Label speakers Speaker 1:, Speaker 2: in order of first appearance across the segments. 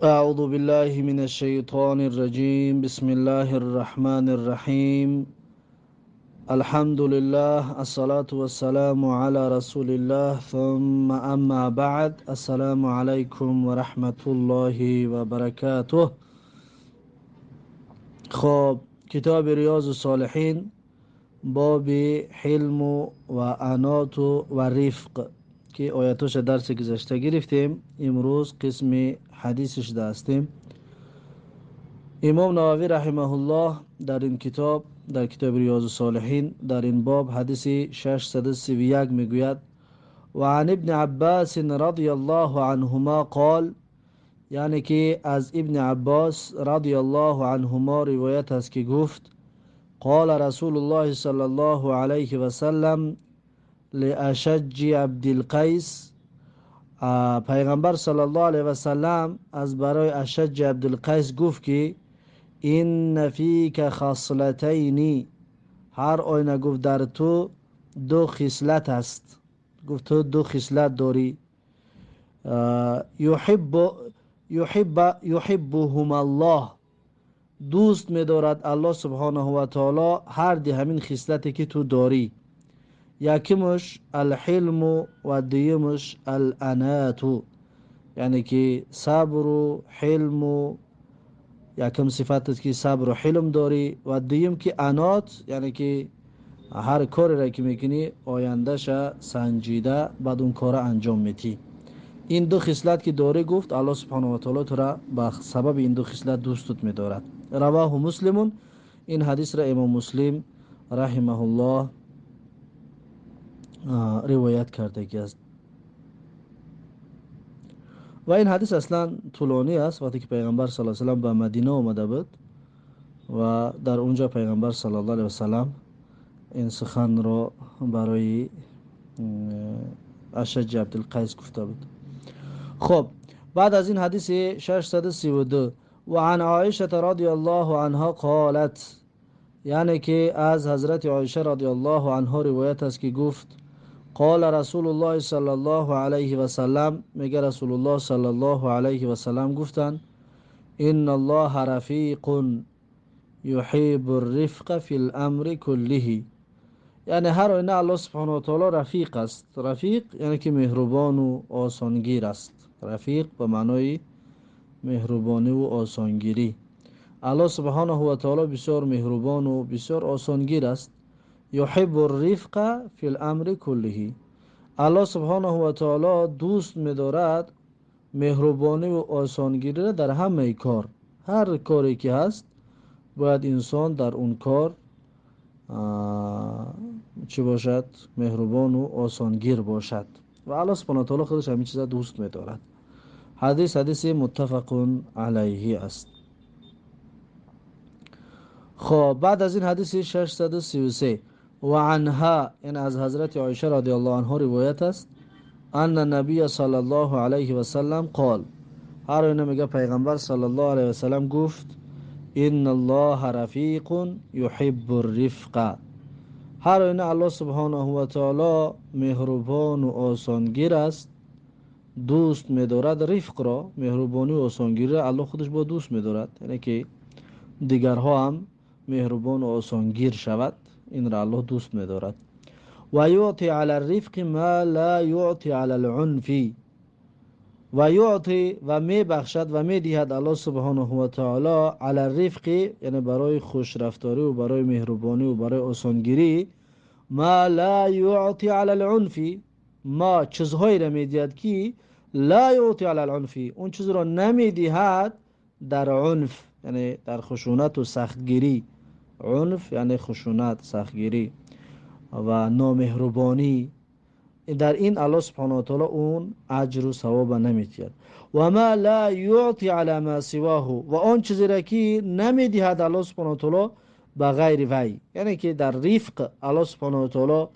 Speaker 1: أعوذ بالله من الشيطان الرجيم. بسم الله الرحمن الرحيم. الحمد لله، الصلاة والسلام على رسول الله، ثم أما بعد. السلام عليكم ورحمة الله وبركاته. خب، کتاب ریاض الصالحین، باب حلم و انات و رفق که آیاتش درس گذشته گرفتیم. امروز قسم حدیثش داشتیم. امام نووی رحمه الله در این کتاب، در کتاب ریاض الصالحین، در این باب حدیث 631 میگوید: و عن ابن عباس رضی الله عنهما قال، یعنی که از ابن عباس رضی الله عنهما روایت است که گفت: قال رسول الله صلی الله علیه و سلم لاشج عبد القیس، پیغمبر صلی الله علیه و سلم از برای اشج عبد القیس گفت که این فیک خصلتین، هر آینه گفت در تو دو خصلت است. گفت تو دو خصلت داری. یحبهم الله، دوست می‌دارد الله سبحانه و تعالی هر دی همین خصلتی که تو داری. یکیمش الحلم و دیمش الانات، یعنی که صبر و حلم و یکم صفت است که صبر و حلم داری، و دویم که انات، یعنی که هر کاری را که میکنی آیندهش سنجیده بعد اون کار انجام میدی. این دو خصلت که داره، گفت الله سبحانه و تعالی تو را به سبب این دو خصلت دوستت می‌دارد. رواه مسلم، این حدیث را امام مسلم رحمه الله روایت کرده است. و این حدیث اصلا طولانی است. وقتی که پیغمبر صلی الله علیه و سلم به مدینه آمده بود و در اونجا پیغمبر صلی الله علیه و سلم این سخن را برای اشج عبدالقیس گفته بود. خب، بعد از این حدیث 632: و عن عایشه رضی الله عنها قالت، یعنی که از حضرت عایشه رضی الله عنها روایت است که گفت: قال رسول الله صلی الله علیه و سلم، میگه رسول الله صلی الله علیه و سلم گفتند: ان الله رفیق یحب الرفق فی الامر کله، یعنی هر آینه الله سبحانه و تعالی رفیق است. رفیق یعنی که مهربان و آسانگیر است. رفیق به معنای مهربانی و آسانگیری. الله سبحانه و تعالی بسیار مهربان و بسیار آسانگیر است. یحب الرفق فی الامر کله، الله سبحانه و تعالی دوست می‌دارد مهربانی و آسانگیری را در همه کار. هر کاری که هست باید انسان در اون کار چی باشد؟ مهربان و آسانگیر باشد. و الله سبحانه و تعالی خودش همین چیزا دوست می‌دارد. حدیث متفق علیه است. خب، بعد از این حدیث 633: و عنها، این از حضرت عایشه رضی الله عنها روایت است: ان النبی صلی الله علیه و سلم قال، هر اینو میگه پیغمبر صلی الله علیه و سلم گفت: ان الله رفیق یحب الرفق، هر اینو الله سبحانه و تعالی مهربان و آسانگیر است، دوست می‌دارد رفق را، مهربانی و آسانگیری را الله خودش با دوست می‌دارد، یعنی که دیگرها هم مهربان و آسانگیر شود، این را الله دوست می‌دارد. و یعطی علی الرفق ما لا یعطی علی العنف، و یعطی و می بخشد و می دهد الله سبحانه و تعالی علی الرفق، یعنی برای خوش رفتاری و برای مهربانی و برای آسانگیری، ما لا یعطی علی العنف، ما چیزهایی را می دهد که لا یعطی علی العنف، اون چیز را نمی دهد در عنف، یعنی در خشونت و سختگیری. عنف یعنی خشونت، سختگیری و نامهربانی. در این الله سبحانه و تعالی اون اجر و ثواب نمی‌دهد. و ما لا یعطی علی ما سواه، و آن چیزی را که نمی‌دهد الله سبحانه و تعالی به غیر وی، یعنی که در رفق الله سبحانه و تعالی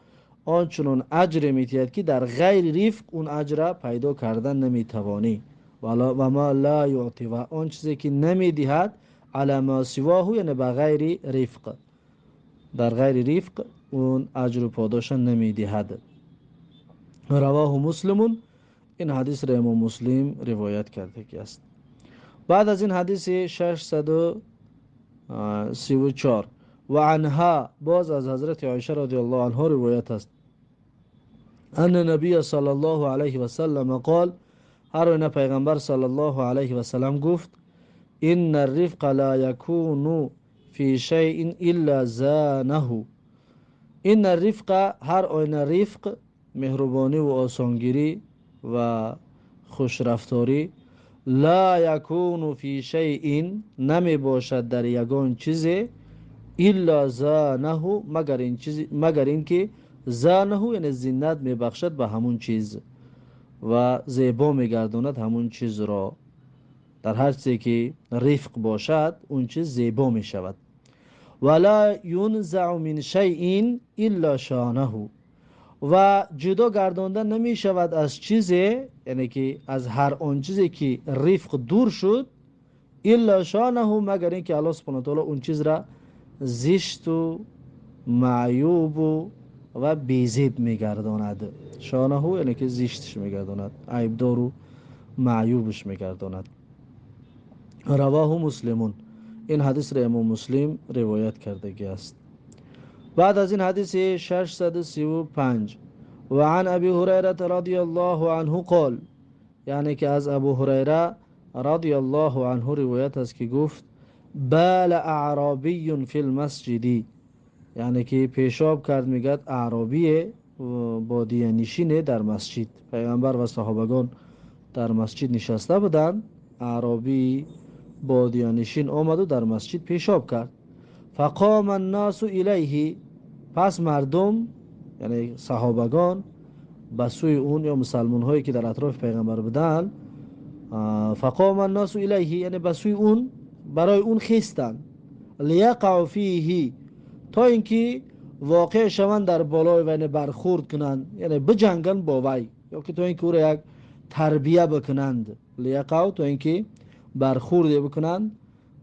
Speaker 1: آنچنان اجر می‌دهد که در غیر رفق اون اجر پیدا کردن نمی‌توانی. و ما لا یعطی، و آن چیزی که نمی‌دهد علی ما سواه، یعنی به غیر رفق، در غیر رفق اون اجر و پاداش نمی‌دهد. رواه مسلم، این حدیث را امام مسلم روایت کرده است. بعد از این حدیث 634 و عنها، باز از حضرت عایشه رضی الله عنها روایت است، ان نبی صلی الله علیه و سلم قال، هر این پیغمبر صلی الله علیه و سلم گفت، ان الرفق لا يكون في شيء الا زانه. این الرفق، هر آین رفق، مهربانی و آسانگیری و خوشرفتاری، لا یکون فی شیء، نمی باشد در یگان چیزی، الا زانه، مگر این که زانه یعنی زینت می بخشد به همون چیز و زیبا می گرداند همون چیز را. در هر چیزی که رفق باشد اون چیز زیبا می شود. ولا ینزع من شیء الا شانه، و جدا گردانده نمی شود از چیزی، یعنی که از هر آن چیزی که رفق دور شد، الا شانه، مگر اینکه الله سبحانه و تعالی اون چیز را زشت و معیوب و بیزیب میگرداند. شانه یعنی که زشتش میگرداند، عیبدار و معیوبش میگرداند. رواه مسلمون، این حدیث را امام مسلم روایت کرده است. بعد از این حدیث 635 و عن ابی هریره رضی الله عنه قال، یعنی که از ابو هریره رضی الله عنه روایت است که گفت، بال اعرابی فی المسجد، یعنی که پیشاب کرد، میگد اعرابی بادیه نشینه در مسجد. پیغمبر و صحابگان در مسجد نشسته بودند، اعرابی بادیه نشین آمد و در مسجد پیشاب کرد. فقام الناس الیه، پس مردم یعنی صحابگان به سوی اون، یا مسلمان هایی که در اطراف پیغمبر بودن، فقام الناس الیه یعنی به سوی اون، برای اون خیستند، لیقع فیه، تا اینکه واقع شوند در بالای و یعنی برخورد کنند، یعنی بجنگن با وی، یا که تا اینکه او را یک تربیه بکنند. لیقع تا اینکه برخورد بکنند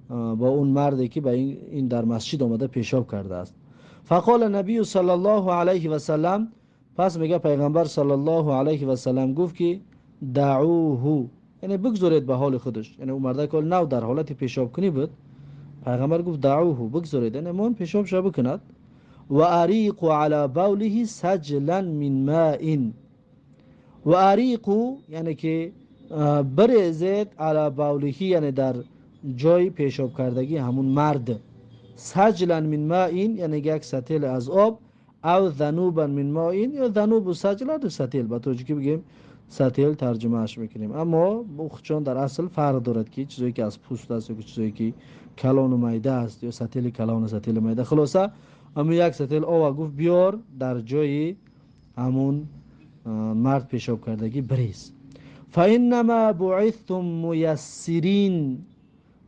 Speaker 1: با اون مردی که به این در مسجد آمده پیشاب کرده است. فقال نبی صلی الله علیه و سلم، پس میگه پیغمبر صلی الله علیه و سلم گفت که دعوه، یعنی بگذارید به حال خودش. یعنی اون مرد که نو در حالت پیشاب کنی بود، پیغمبر گفت دعوه، بگذارید، یعنی من پیشاب شو بکند. و اریق علی بوله سجلا من ماء، و اریق یعنی که بریزید، علی بوله یعنی در جای پیشاب کردگی همون مرد، سجلا من ماء یعنی یک سطل از آب، او ذنوبا من ماء، یا ذنوب و سجل دو سطل، با توجه که بگیم سطل ترجمهش میکنیم، اما چون در اصل فرق دارد که چیزایی که از پوست است، یا چیزایی که کلان و معده است، یا سطل کلان و سطل معده. خلاصه اما یک سطل آب گفت بیار در جای همون مرد پیشاب کردگی بریز. فانما بعثتم میسرین،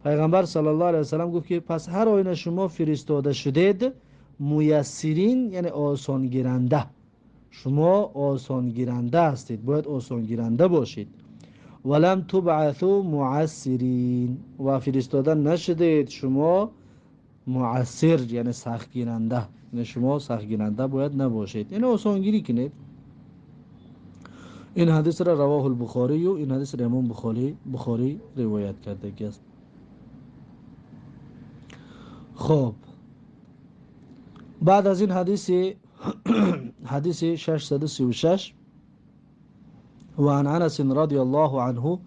Speaker 1: پیغمبر صلی الله علیه و سلم گفت که پس هر آینه شما فرستاده شدید، میسرین یعنی آسان گیرنده، شما آسان گیرنده هستید، باید آسان گیرنده باشید. ولم تبعثوا معسرین، و فرستاده نشدید شما معسر یعنی سخت گیرنده، یعنی شما سخت گیرنده باید نباشید، یعنی آسان گیری کنید. این حدیث را رواه البخاری، و این حدیث را امام بخاری روایت کرده است. خب بعد از این حدیث 636 و عن انس رضی الله عنه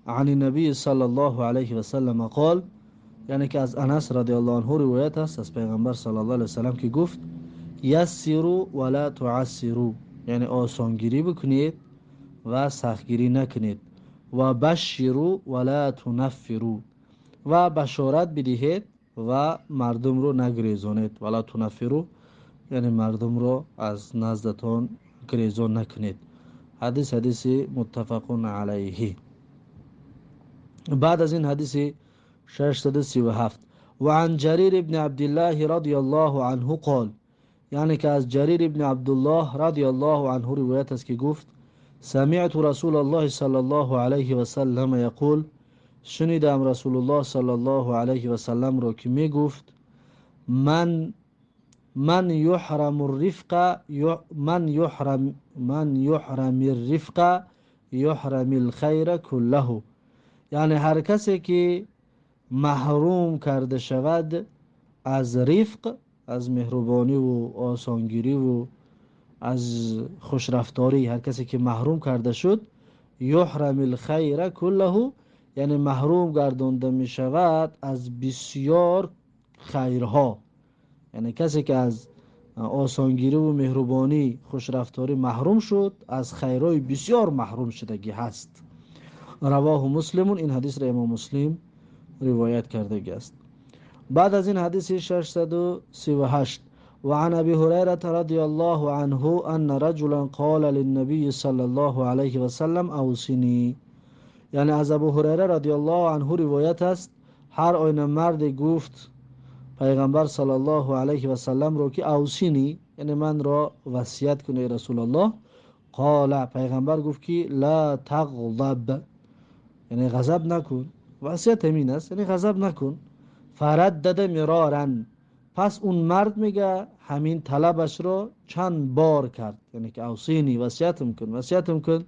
Speaker 1: عن النبي صلی الله علیه و سلم قال، یعنی که از انس رضی الله عنه روایت است از پیغمبر صلی الله علیه و سلم که گفت، یسروا ولا تعسروا، یعنی آسانگیری بکنید و سختگیری نکنید. و بشروا ولا تنفروا، و بشارت بدهید و مردم رو نگریزانید. ولا تنفروا یعنی مردم رو از نزدتان گریزان نکنید. حدیث متفق علیه. بعد از این حدیث 637 و عن جریر ابن عبدالله رضی الله عنه قال، یعنی که از جریر ابن عبدالله رضی الله عنه روایت است که گفت، سمعت رسول الله صلی الله علیه و سلم یقول، شنیدم رسول الله صلی الله علیه و سلم را که می گفت، من یحرم الرفق یحرم الرفق یحرم الخیر كله، یعنی هر کسی که محروم کرده شود از رفق، از مهربانی و آسانگیری و از خوشرفتاری، هر کسی که محروم کرده شد، یحرم الخیر کله، یعنی محروم گردانده می شود از بسیار خیرها. یعنی کسی که از آسانگیری و مهربانی خوشرفتاری محروم شد، از خیرهای بسیار محروم شدگی هست. رواه مسلمون، این حدیث را امام مسلم روایت کرده است. بعد از این حدیث 638 وعن ابي هريره رضي الله عنه ان رجلا قال للنبي صلى الله عليه وسلم اوصني، یعنی از ابو هریره رضی الله عنه روایت است هر آینه مرد گفت پیغمبر صلی الله علیه و سلم رو که اوصنی، یعنی من را وصیت کنه رسول الله. قال، پیغمبر گفت که لا تغضب، یعنی غضب نکن. وصیت همین است، یعنی غضب نکن. فردد مرارا، پس اون مرد میگه همین طلبش رو چند بار کرد، یعنی که اوصینی، وصیتم کن، وصیتم کن.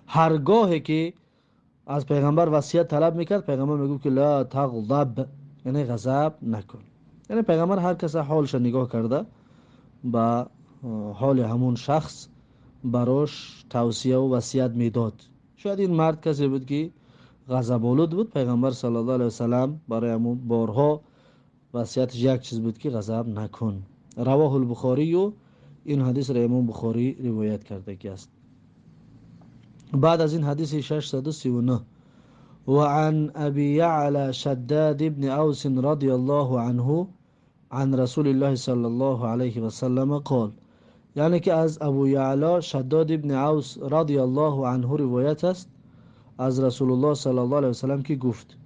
Speaker 1: هرگاهی که از پیغمبر وصیت طلب میکرد، پیغمبر میگه که لا تغضب، یعنی غضب نکن. یعنی پیغمبر هر کس حالش نگاه کرده، با حال همون شخص براش توصیه و وصیت میداد. شاید این مرد کسی بود که غضب‌آلود بود، پیغمبر صلی الله علیه و سلم برای همون بارها وصیتش یک چیز بود که غضب نکن. رواه البخاری، و این حدیث را امام بخاری روایت کرده است. بعد از این حدیث 639 وعن ابي يعلى شداد بن اوس رضي الله عنه عن رسول الله صلى الله عليه وسلم قال، یعنی که از ابو یعلا شداد ابن اوس رضی الله عنه روایت است از رسول الله صلی الله علیه وسلم که گفت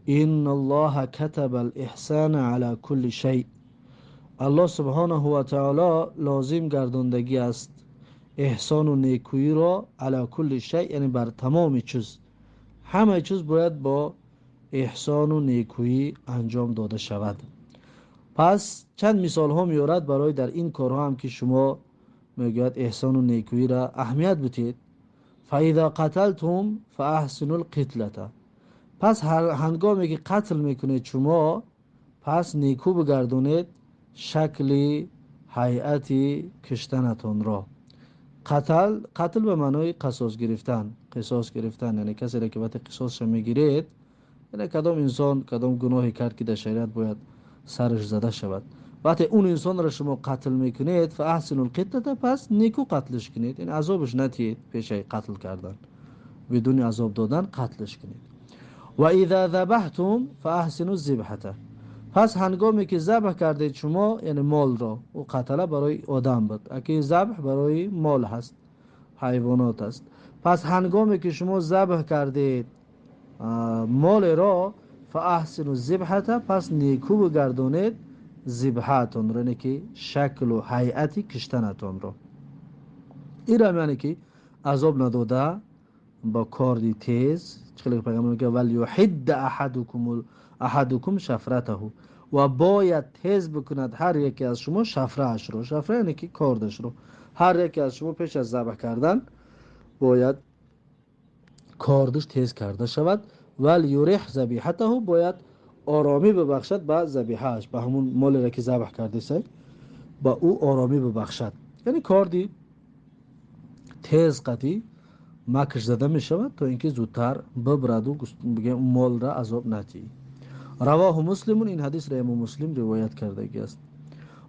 Speaker 1: ان الله كتب الاحسان على كل شيء، الله سبحانه و تعالی لازم گرداندگی است احسان و نیکویی را علی کل شیء، یعنی بر تمام چیز، همه چیز باید با احسان و نیکویی انجام داده شود. پس چند مثال ها میارد برای در این کارها هم که شما میگوید احسان و نیکویی را اهمیت بدید. فاذا قتلتم فاحسنوا القتلة، پس هنگامی که قتل میکنید شما، پس نیکو بگردونید شکل هیئتی کشتنتون را. قتل به معنای قصاص گرفتن، یعنی کسی را که وقت قصاصش میگیرید، یعنی کدام انسان کدام گناهی کرد که در شریعت باید سرش زده شود، وقتی اون انسان را شما قتل میکنید فاحسنوا القتلة، پس نیکو قتلش کنید، یعنی عذابش ندید پیش قتل کردن، بدون عذاب دادن قتلش کنید. و اذا ذبحتم فاحسنوا الذبحة، پس هنگامی که ذبح کردید شما، یعنی مال را، و قتله برای آدم بود، اگه ذبح برای مال هست، حیوانات است، پس هنگامی که شما ذبح کردید مال را، فاحسنوا الذبحة، پس نیکو بگردانید ذبحتون را، یعنی که شکل و هیئتی کشتنتون را. این را یعنی که عذاب نداده با کاری تیز، چون پیغمبر میگه ولیحد احدکم شفرته، و باید تیز بکند هر یکی از شما شفرهش رو. شفره یعنی که کاردش رو. هر یکی از شما پیش از ذبح کردن باید کاردش تیز کرده شود. ولیریح ذبیحته، باید آرامی ببخشد به ذبیحهش، به همون مالی را که ذبح کرده سه، با او آرامی ببخشد، یعنی کاردی تیز قطعی مکش زده می شود تا اینکه زودتر ببرد و بگه مال را عذاب نتی. رواه مسلمون، این حدیث را امام مسلم روایت کرده است.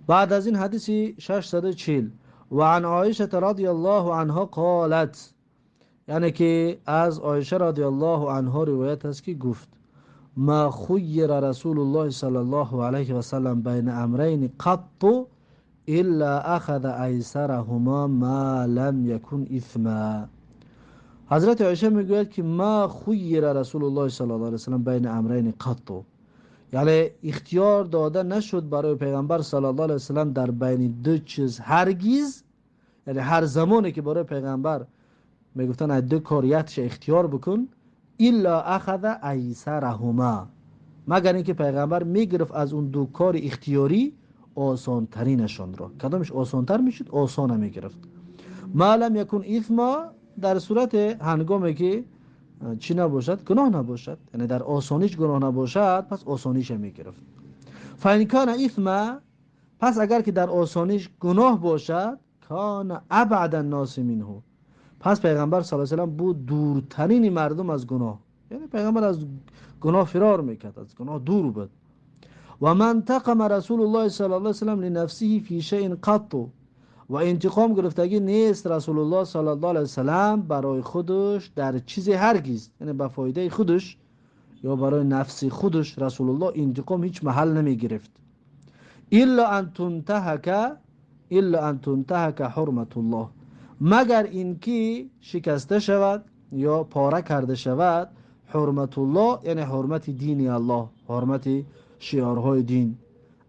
Speaker 1: بعد از این حدیث 640 وعن عایشه رضی الله عنها قالت، یعنی که از عایشه رضی الله عنها روایت است که گفت ما خیر رسول الله صلی الله علیه و سلم بین امرین قط الا اخذ ایسرهما ما لم یکن اثما. حضرت عایشه میگوید که ما خیر رسول الله صلی الله علیه و سلم بین امرین قط، یعنی اختیار داده نشد برای پیغمبر صلی الله علیه و سلم در بین دو چیز هرگز، یعنی هر زمانی که برای پیغمبر میگفتن از دو کار یکش اختیار بکن، الا اخذ ایسرهما، مگر اینکه پیغمبر میگرفت از اون دو کار اختیاری آسان ترینشون را. کدامش آسان تر میشد آسان میگرفت. ما لم یکن اثما، در صورت هنگامی که چی نباشد؟ گناه نباشد. یعنی در آسانیش گناه نباشد پس آسانیش میگرفت. فان کان اثما، پس اگر که در آسانیش گناه باشد، کان ابعد الناس منه، پس پیغمبر صلی الله علیه و سلم بود دورترین مردم از گناه. یعنی پیغمبر از گناه فرار میکرد، از گناه دور بود. و من انتقم رسول الله صلی الله علیه و سلم لنفسه فی شیء قط، و انتقام گرفتگی نیست رسول الله صلی الله علیه و سلم برای خودش در چیز هرگز، یعنی به فایده خودش یا برای نفس خودش رسول الله انتقام هیچ محل نمی گرفت. الا ان تنتهک حرمت الله، مگر اینکه شکسته شود یا پاره کرده شود حرمت الله، یعنی حرمت دین الله، حرمت شعارهای دین.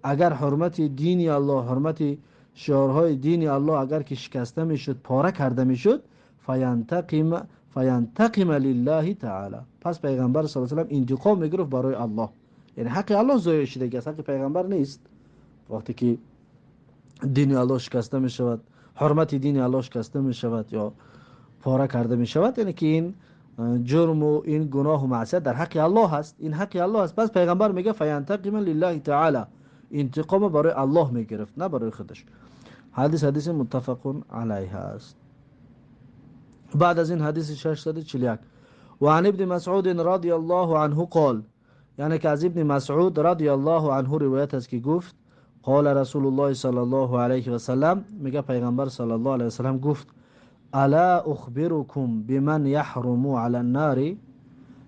Speaker 1: اگر حرمت دین الله، حرمت شعارهای دین الله اگر که شکسته میشد، پاره کرده میشد، فینتقم لله تعالی، پس پیغمبر صلی الله علیه و سلم انتقام میگرفت برای الله. یعنی حق الله ضایع شده است، حق پیغمبر نیست. وقتی که دین الله شکسته می شود، حرمت دین الله شکسته می شود یا پاره کرده می شود، یعنی که این جرم و این گناه و معصیت در حق الله هست، این حق الله هست. پس پیغمبر میگه فینتقم لله تعالی، انتقام برای الله میگرفت نه برای خودش. حدیث متفق علیه است. بعد از این حدیث 641 و عن ابن مسعود رضی الله عنه قال، یعنی که از ابن مسعود رضی الله عنه روایت است که گفت قال رسول الله صلی الله علیه و سلم، میگه پیغمبر صلی الله علیه و سلم گفت الا اخبركم بمن يحرم على النار،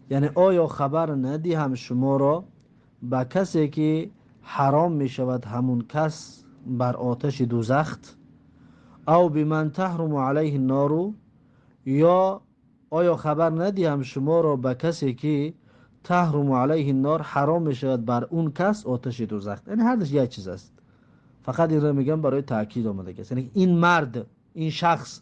Speaker 1: یعنی آیا خبر ندهم شما را به کسی که حرام می شود همون کس بر آتش دوزخ، او بمن تحرم علیه النار، یا آیا خبر ندهم شما را به کسی که تحرم علیه النار حرام می شود بر اون کس آتش دوزخ. یعنی هر دوش یک چیز است، فقط این را میگم برای تاکید آمده است. یعنی این مرد، این شخص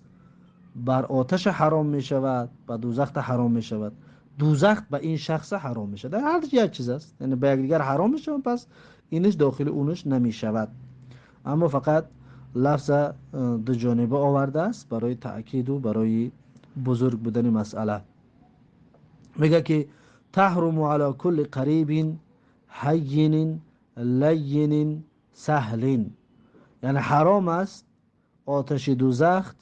Speaker 1: بر آتش حرام می شود، به دوزخ حرام می شود، دوزخ به این شخص حرام می شود. هر دوش یک چیز است، یعنی به یکدیگر حرام می شود، پس اینش داخل اونش نمی شود. اما فقط لفظ دو جانبه آورده است برای تاکید و برای بزرگ بودن مسئله. میگه که تحرم علی کل قریب حین لین سهل، یعنی حرام است آتش دوزخ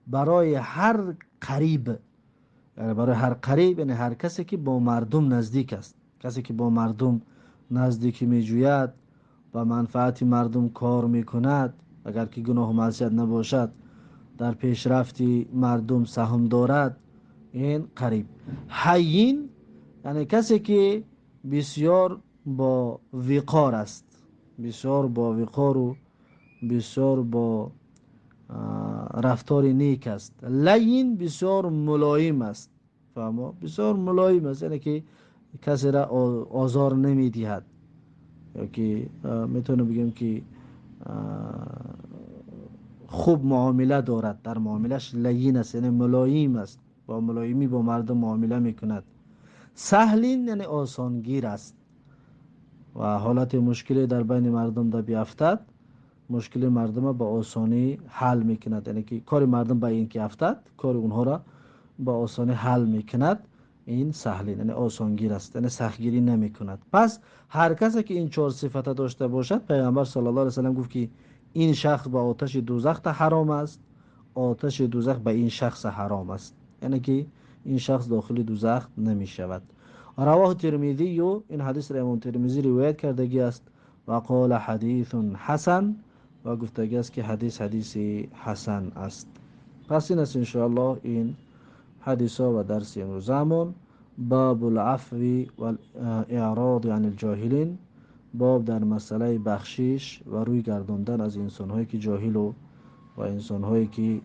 Speaker 1: برای هر قریب، یعنی برای هر قریب، یعنی هر کسی که با مردم نزدیک است، کسی که با مردم نزدیکی می جوید، با منفعت مردم کار می کند، اگر که گناه و معصیت نباشد، در پیشرفتی مردم سهم دارد، این قریب. حیین یعنی کسی که بسیار با وقار است، بسیار با وقار و بسیار با رفتار نیک است. لین بسیار ملایم است، فهمو؟ بسیار ملایم است، یعنی که کسی را آزار نمی دهد، یا که میتونه بگیم که خوب معامله دارد، در معاملش لین است، یعنی ملایم است، با ملایمی با مردم معامله میکند. سهلین یعنی آسانگیر است و حالت مشکلی در بین مردم دا بیفتد، مشکل مردم با آسانی حل میکند، یعنی که کار مردم با این که افتد، کار اونها را با آسانی حل میکند. این سهلین یعنی آسانگیر است، یعنی سختگیری نمیکند. پس هر کسی که این چهار صفت داشته باشد، پیغمبر صلی الله علیه و سلم گفت که این شخص با آتش دوزخ حرام است، آتش دوزخ به این شخص حرام است، یعنی که این شخص داخل دوزخ نمی شود. رواه ترمذی، و این حدیث را امام ترمذی روایت کردگی است، و قال حدیث حسن، و گفتگی است که حدیث حسن است. پس این است انشاءالله این حدیث و درس امروزمون. باب العفو و اعراض عن الجاهلین، باب در مسئله بخشش و روی گرداندن از انسان‌هایی که جاهل و انسان‌هایی که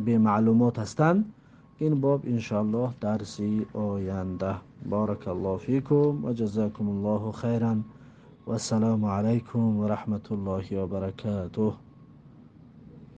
Speaker 1: به معلومات هستند. این باب انشاءالله درسی آینده. بارک الله فیکم و جزاکم الله خیرا و السلام علیکم و رحمت الله و برکاته.